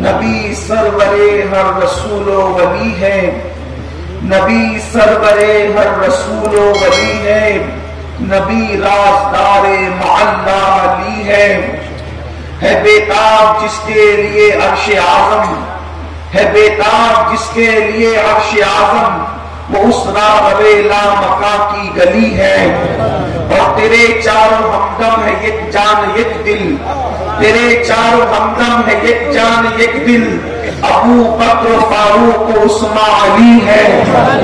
نبی سرورے ہر رسول و ولی ہے، نبی سرورے ہر رسول و ولی ہے، نبی رازدار معلی علی ہے بیتاب جس کے لیے عرش اعظم، ہے بیتاب جس کے لیے عرش اعظم، وہ اس راہ لا مکاں کی گلی ہے، اور تیرے چاروں ہمدم ہے یک جان یک دل، تیرے چاروں ہمدم ہے یک جان یک دل، ابو بکر فاروق و عثمان علی ہے،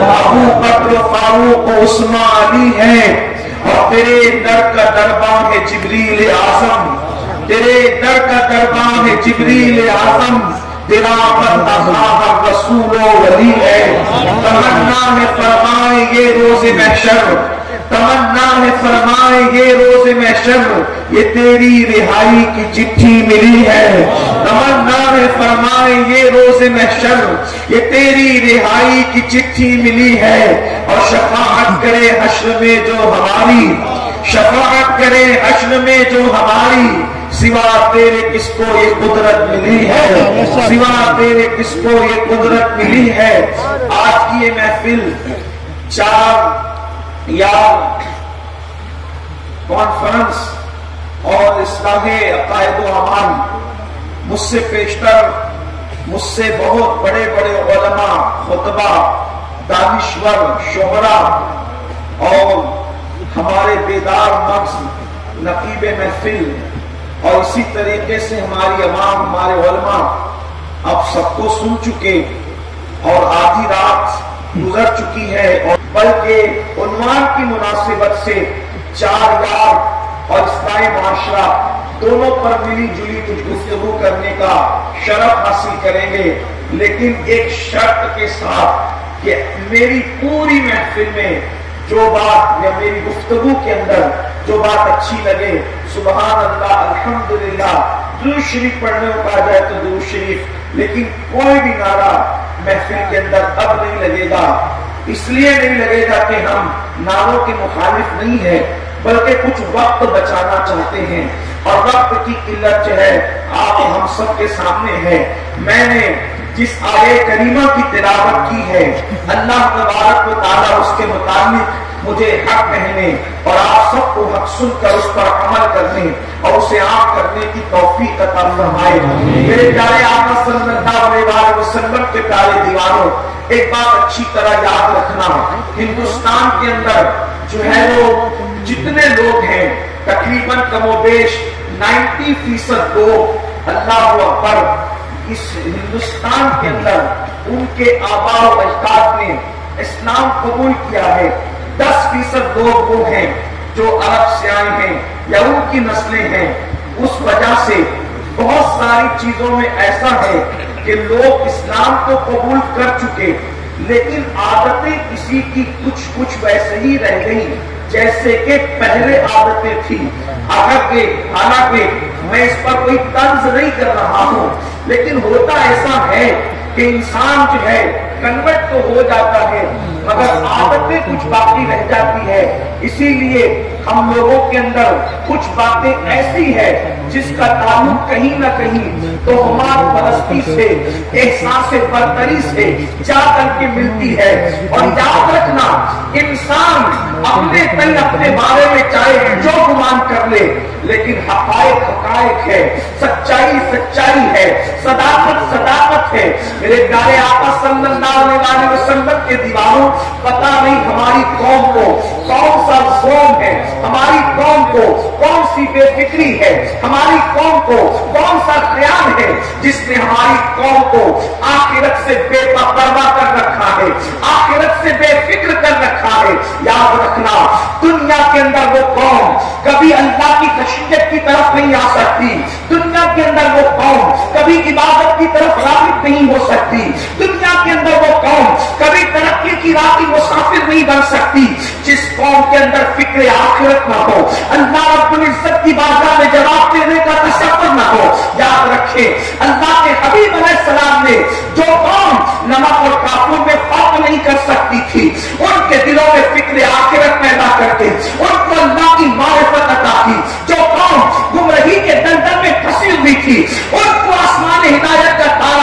ابو بکر فاروق و عثمان علی ہے، اور تیرے در کا دربان ہے جبریل اعظم، تیرے در کا دربان ہے جبریل اعظم، تیرا بندہ رسول و ولی ہے، تمنا ہے فرمائے یہ روز محشر، تمنا ہے فرمائے یہ روز محشر، یہ تیری رہائی کی چٹھی ملی ہے، تمنا ہے فرمائے یہ روز محشر، یہ تیری رہائی کی چٹھی ملی ہے، اور شفاعت کرے حشر میں جو ہماری، شفاعت کرے حشر میں جو ہماری، سوا تیرے کس کو یہ قدرت ملی ہے، سوا تیرے کس کو یہ قدرت ملی ہے۔ آج کی یہ محفل 4 یا کانفرنس اور اصلاح عقائد و اعمال، مجھ سے پیشتر، مجھ سے بہت بڑے بڑے علماء، خطبہ، دانشور، شعراء اور ہمارے بیدار مغز نقیب محفل، اور اسی طریقے سے ہماری عوام، ہمارے علماء اب سب کو سن چکے، اور آدھی رات گزر چکی ہے، اور بلکہ عنوان کی مناسبت سے 4 یار اور اصلاح معاشرہ دونوں پر ملی جلی کچھ گفتگو کرنے کا شرف حاصل کریں گے، لیکن ایک شرط کے ساتھ کہ میری پوری محفل میں جو بات یا میری گفتگو کے اندر جو بات اچھی لگے، سبحان اللہ، الحمدللہ، درود شریف پڑھنے کو کہا جائے تو درود شریف، لیکن کوئی بھی نعرہ محفل کے اندر اب نہیں لگے گا۔ اس لیے نہیں لگے گا کہ ہم نعروں کے مخالف نہیں ہیں، بلکہ کچھ وقت بچانا چاہتے ہیں، اور وقت کی قلت جو ہے آپ ہم سب کے سامنے ہے۔ میں نے جس آیت کریمہ کی تلاوت کی ہے، اللہ تبارک و تعالیٰ اس کے متعلق مجھے حق کہنے اور آپ سب کو حق سن کر اس پر عمل کرنے اور اسے عام کرنے کی توفیق عطا فرمائے۔ میرے پیارے آقا صلی اللہ علیہ وسلم کے پیارے دیوانوں، ایک بات اچھی طرح یاد رکھنا، ہندوستان کے اندر جو ہے وہ جتنے لوگ ہیں تقریباً کم و بیش 90% لوگ، اللہ اکبر، اس ہندوستان کے اندر ان کے آباء و اجداد نے اسلام قبول کیا ہے۔ 10% لوگ وہ ہیں جو عرب سے آئے ہیں یا ان کی نسلیں ہیں۔ اس وجہ سے بہت ساری چیزوں میں ایسا ہے کہ لوگ اسلام کو قبول کر چکے، لیکن عادتیں کسی کی کچھ ویسے ہی رہ گئی جیسے کہ پہلے عادتیں تھیں۔ حالانکہ میں اس پر کوئی طنز نہیں کر رہا ہوں، لیکن ہوتا ایسا ہے کہ انسان جو ہے کنورٹ تو ہو جاتا ہے مگر عادتیں کچھ باقی رہ جاتی ہے۔ اسی لیے ہم لوگوں کے اندر کچھ باتیں ایسی ہے جس کا تعلق کہیں نہ کہیں تہمات پرستی سے، احساس برتری سے جا کر کے ملتی ہے۔ اور یاد رکھنا، انسان اپنے بارے میں چاہے جو گمان کر لے، لیکن حقائق حقائق ہے، سچائی سچائی ہے، صداقت صداقت ہے۔ میرے پیارے آقا صلی اللہ علیہ وسلم کے دیوانوں، پتہ نہیں ہماری قوم کو کون سا قوم ہے، ہماری قوم کو کون سی بے فکری ہے، ہماری قوم کو کون سا خیال ہے جس نے ہماری قوم کو آخرت سے بے پرواہ کر رکھا ہے، آخرت سے بے فکر کر رکھا ہے۔ یاد رکھنا، دنیا کے اندر وہ قوم کبھی اللہ کی خشیت کی طرف نہیں آ سکتی، دنیا کے اندر وہ قوم کبھی عبادت کی طرف راغب نہیں ہو سکتی، دنیا کے اندر وہ قوم کبھی ترقی کی راہ کی مسافر نہیں بن سکتی جس قوم کے اندر فکر آخرت نہ ہو، اللہ رب العزت کی بارگاہ میں جواب دینے کا تصور نہ ہو۔ یاد رکھے، اللہ کے حبیب علیہ السلام نے جو قوم نمک اور کافور میں فرق نہیں کر سکتی تھی، ان کے دلوں میں فکر آخرت پیدا کر کے ان کو اللہ کی معرفت عطا کی۔ جو قوم گمراہی کے دلدل میں پھنسی ہوئی تھی، ان کو آسمان ہدایت کا تارا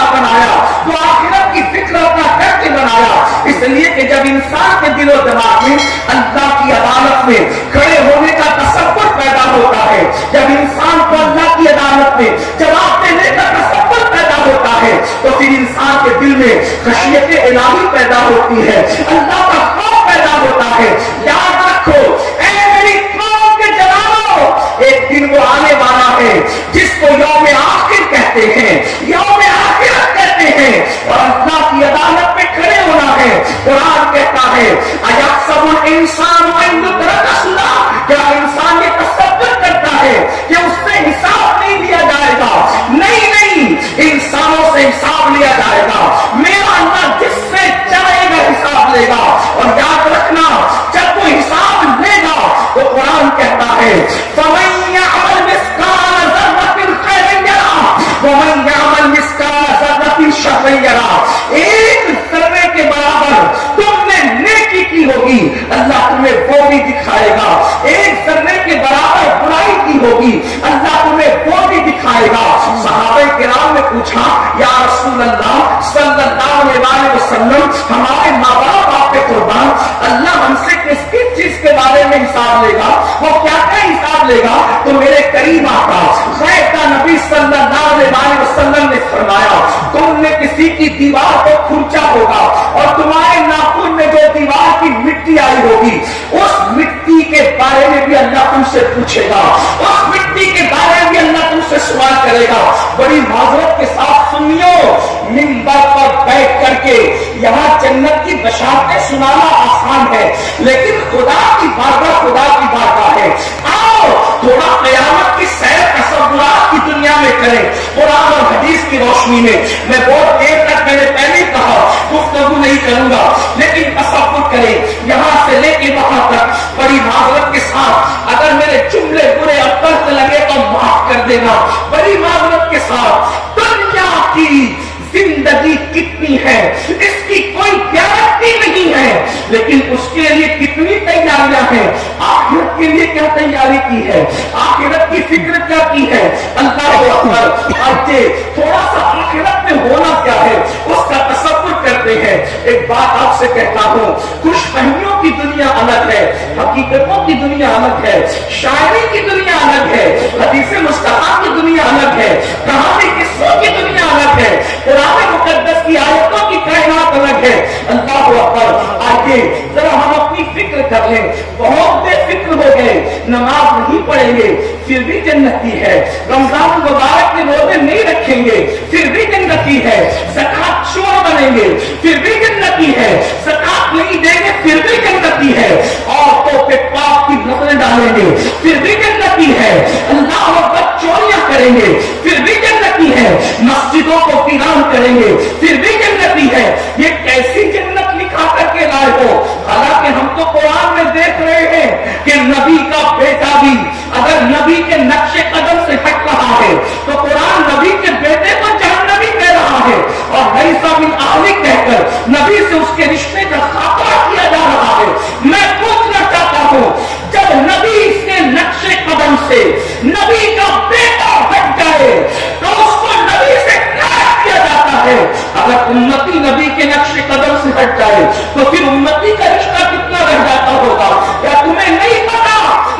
کہ جب انسان کے دل و دماغ میں اللہ کی عدالت میں کھڑے ہونے کا تصور پیدا ہوتا ہے، جب انسان کو اللہ کی عدالت میں جواب دینے کا تصور پیدا ہوتا ہے، تو پھر انسان کے دل میں خشیت الہی پیدا ہوتی ہے، اللہ کا خوف پیدا ہوتا ہے۔ یاد رکھو اے میری قوم کے جوانوں، ایک دن وہ آنے والا ہے جس کو یوم آخر کہتے ہیں، یوم آخرت کہتے ہیں، اور اللہ کی عدالت میں کھڑے ہونا ہے۔ قرآن کہتا ہے ایحسب الانسان ان یترک سدی، کیا انسان یہ تصور کرتا ہے کہ اس سے حساب نہیں لیا جائے گا؟ نہیں نہیں، انسانوں سے حساب لیا جائے گا، میرا اللہ جس سے چاہے گا حساب لے گا۔ اور یاد رکھنا جب وہ حساب لے گا تو قرآن کہتا ہے فَمَن يَعْمَلْ مِثْقَالَ ذَرَّةٍ خَيْرًا يَرَهُ وَمَن يَعْمَلْ مِثْقَالَ ذَرَّةٍ شَرًّا يَرَهُ۔ ایک ذرے کے برابر تم نے نیکی کی ہوگی، اللہ تمہیں وہ بھی دکھائے گا، ایک ذرے کے برابر برائی کی ہوگی، اللہ تمہیں وہ بھی دکھائے گا۔ صحابہ کرام نے پوچھا یا رسول اللہ صلی اللہ علیہ وسلم، ہمارے ماں باپ آپ پہ قربان، اللہ ہم سے کس کس چیز کے بارے میں حساب لے گا؟ وہ کیا کیا حساب لے گا؟ تو میرے قریب آقا غیب کا نبی صلی اللہ علیہ وسلم نے فرمایا تم نے کسی کی دیوار کو کھرچا ہوگا اور تمہارے ناخن میں جو دیوار کی مٹی آئی ہوگی، اس مٹی کے بارے میں بھی اللہ تم سے پوچھے گا، اس مٹی کے بارے میں بھی اللہ تم سے سوال کرے گا۔ بڑی معذرت کے ساتھ سنیو، منبر پر بیٹھ کر کے یہاں جنت کی بشارتیں سنانا آسان ہے، لیکن خدا کی بارگاہ خدا کی بارگاہ ہے۔ آؤ تھوڑا قیامت کی سیر تصورات کی دنیا میں کریں، قرآن اور حدیث کی روشنی میں۔ میں بہت دیر تک میں نے پہلے کہا گفتگو نہیں کروں گا، لیکن تصور کریں یہاں سے لے کے وہاں تک، بڑی معذرت کے ساتھ اگر میرے جملے برے اور غلط لگے تو معاف کر دینا، بڑی معذرت کے ساتھ۔ دنیا کی زندگی کتنی ہے اس کی کوئی گارنٹی نہیں ہے، لیکن اس کے لیے کتنی تیاریاں ہیں۔ آخرت کے لیے کیا تیاری کی ہے، آخرت کی فکر کیا کی ہے؟ اللہ اکبر۔ آج تھوڑا سا آخرت میں ہونا کیا ہے اس کا تصور کرتے ہیں۔ ایک بات آپ سے کہتا ہوں، خوش فہمیوں کی دنیا الگ ہے، حقیقتوں کی دنیا الگ ہے، شاعری کی دنیا الگ ہے، حدیث مصطفیٰ کی دنیا الگ ہے، کہانی قصوں کی دنیا الگ ہے، قرآن مقدس کی آیتوں کی کائنات الگ ہے۔ اللہ اکبر۔ آگے ذرا ہم اپنی فکر کر لیں، بہت بے فکر ہو گئے، نماز نہیں پڑھیں گے پھر بھی جنتی ہے، رمضان مبارک کے روزے نہیں رکھیں گے پھر بھی جنتی ہے، زکات چور بنیں گے پھر بھی جنتی ہے، زکات نہیں دیں گے پھر بھی جنتی ہے، عورتوں پہ پاپ کی نظریں ڈالیں گے پھر بھی جنتی ہے، اللہ اکبر چوریاں کریں گے پھر بھی جنتی ہے، مسجدوں کو ویران کریں گے پھر بھی جنتی ہے۔ یہ کیسی جنت لکھا کر کے لائے ہو؟ حالانکہ ہم تو قرآن میں دیکھ رہے ہیں کہ نبی کا بیٹا بھی اگر نبی کے نقش قدم سے ہٹ رہا ہے تو قرآن نبی کے بیٹے کو جہنمی کہہ رہا ہے، اور لیس من اہلک کہہ کر نبی سے اس کے رشتے کا خاتمہ کیا جا رہا ہے۔ میں پوچھنا چاہتا ہوں، جب نبی کے نقش قدم سے نبی کا بیٹا ہٹ جائے تو اس کو نبی سے کیا جاتا ہے؟ اگر امتی نبی کے نقش قدم سے ہٹ جائے تو پھر امتی کا رشتہ کتنا رہ جاتا ہوگا؟ کیا تمہیں نہیں پتا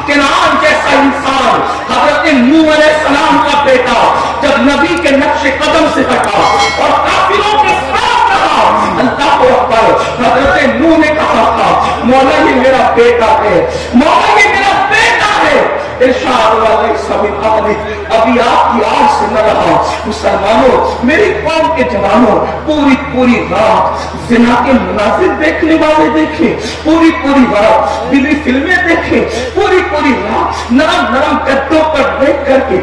کنعان جیسا انسان حضرت نوح علیہ السلام کا بیٹا جب نبی کے نقش قدم سے ہٹا اور کافروں کے ساتھ رہا، اللہ اکبر، حضرت نوح نے کہا تھا مولا یہ میرا بیٹا ہے، مولا یہ میرا بیٹا ہے، ارشاد والے سبھی ابھی آپ کی آج سے نہ رہا۔ مسلمانوں، میری قوم کے جوانوں، پوری رات زنا کے مناظر دیکھنے والے دیکھیں، پوری رات دلی فلمیں دیکھیں، پوری رات نرم گدوں پر بیٹھ کر کے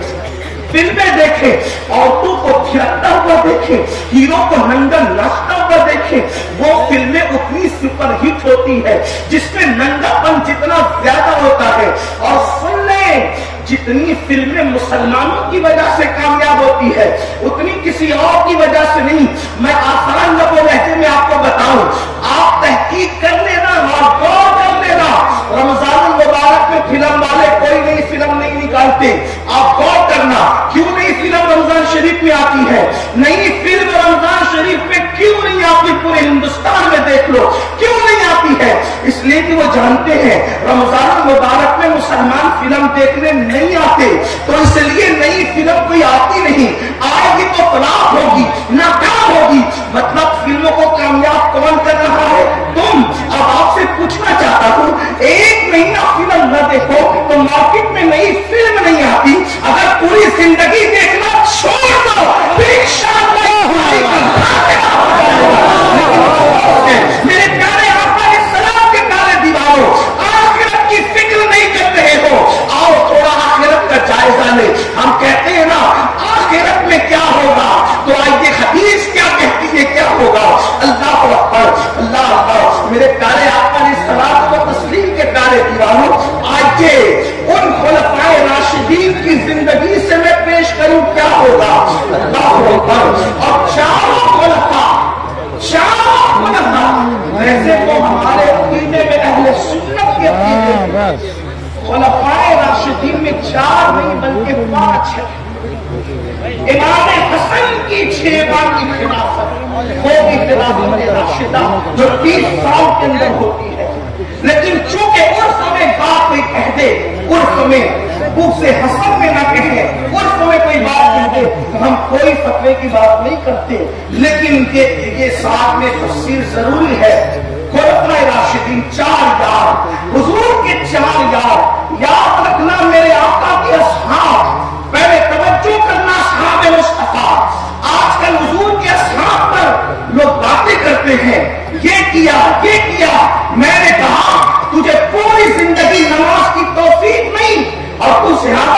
فلمیں دیکھیں، عورتوں کو پھرتا ہوا دیکھیں، ہیرو کو ننگا ناچتا ہوا دیکھیں۔ وہ فلمیں اتنی سپر ہٹ ہوتی ہے جس میں ننگا پن جتنا زیادہ ہوتا ہے، اور سن لیں جتنی فلمیں مسلمانوں کی وجہ سے کامیاب ہوتی ہے اتنی کسی اور کی وجہ سے نہیں۔ میں آسان لفظ و لہجے میں آپ کو بتاؤں، آپ تحقیق کر لینا اور غور کر لینا، رمضان المبارک میں فلم والے کوئی نئی فلم نہیں نکالتے، آپ غور کرنا کیوں نئی فلم رمضان شریف میں آتی ہے، نئی فلم رمضان شریف میں کیوں نہیں آتی؟ پورے ہندوستان میں دیکھ لو کیوں نہیں ہیں. رمضان المبارک میں مسلمان فلم دیکھنے نہیں آتے, تو اس لیے نئی فلم کوئی آتی نہیں, آئے گی تو فلاح ہوگی, ناکام ہوگی. مطلب فلموں کو کامیاب کون کر رہا ہے؟ تم. اب آپ سے پوچھنا چاہتا ہوں, ایک مہینہ فلم نہ دیکھو تو مارکیٹ میں نئی فلم نہیں آتی. اگر پوری زندگی دیکھنا چھوڑ دو پھر انشاءاللہ میرے پیارے آقا علیہ السلام کے پیارے دیواروں, آخرت کی فکر نہیں کر رہے ہو, آؤ تھوڑا آخرت کا جائزہ لے. ہم کہتے ہیں نا آخرت میں کیا ہوگا, تو آئیے حدیث کیا کہتی ہے کیا ہوگا. اللہ اکبر, اللہ اکبر. میرے پیارے آقا علیہ السلام کو تسلیم کے پیارے دیواروں, آئیے ان خلفائے راشدین کی زندگی سے میں پیش کروں کیا ہوگا. اللہ اکبر. اور چاروں خلفاء ویسے تو ہمارے عقیدے میں اہل سنت کے عقیدے خلفائے راشدین میں 4 نہیں بلکہ 5 ہے. امام حسن کی 6 بار کی خلافت, وہ بھی خلافت راشدہ جو 30 سال کے اندر ہوتی ہے. لیکن چونکہ عرف میں بات کوئی کہہ دے, عرف میں سے حسن میں نہ کہے, عرف میں کوئی بات کہہ دے, تو ہم کوئی فتوے کی بات نہیں کرتے. لیکن یہ ساتھ میں تفسیر ضروری ہے. خلفائے راشدین 4 یار, حضور کے 4 یار. یاد رکھنا میرے آقا کے اصحاب, پہلے توجہ کرنا اصحاب مصطفیٰ. آج کل حضور کے اصحاب پر لوگ باتیں کرتے ہیں, یہ کیا یہ کیا. میں نے کہا تجھے پوری زندگی نماز کی توفیق نہیں اور تو صحابہ